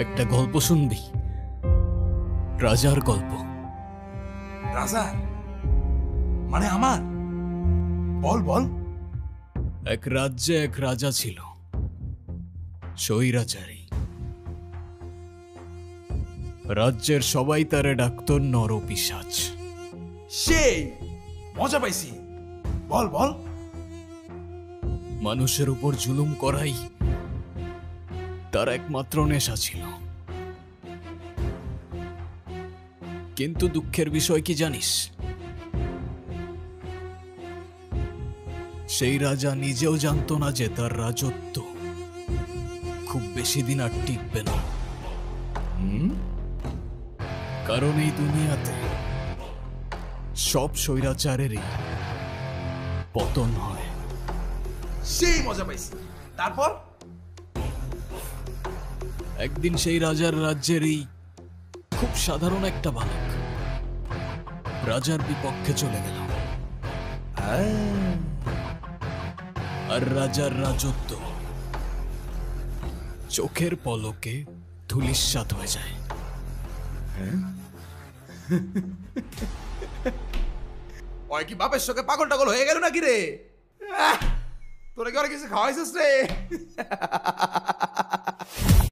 একটা গল্প শুনবি? রাজার গল্প। রাজার মানে আমার? বল বল। এক রাজ্যে এক রাজা ছিল, স্বৈরাচারী। রাজ্যের সবাই তারে ডাকত নরপিশাচ। সেই মজা পাইছি, বল বল। মানুষের উপর জুলুম করাই তার একমাত্র নেশা ছিল। কিন্তু দুঃখের বিষয় কি জানিস? সেই রাজা নিজেও জানতো না যে তার রাজত্ব খুব বেশি দিন আর টিকবে না। কারণ এই দুনিয়াতে সব স্বৈরাচারেরই পতন হয়। সেই মজা পাইছি, তারপর? একদিন সেই রাজার রাজ্যেরই খুব সাধারণ একটা বালক রাজার বিপক্ষে চলে গেল, আর রাজার রাজত্ব চোখের পলকে ধূলিসাৎ হয়ে যায়। ওই কি বাপের সঙ্গে পাগল টাগল হয়ে গেল নাকি রে? তোরা কি অনেক কিছু খাওয়াইছিস রে?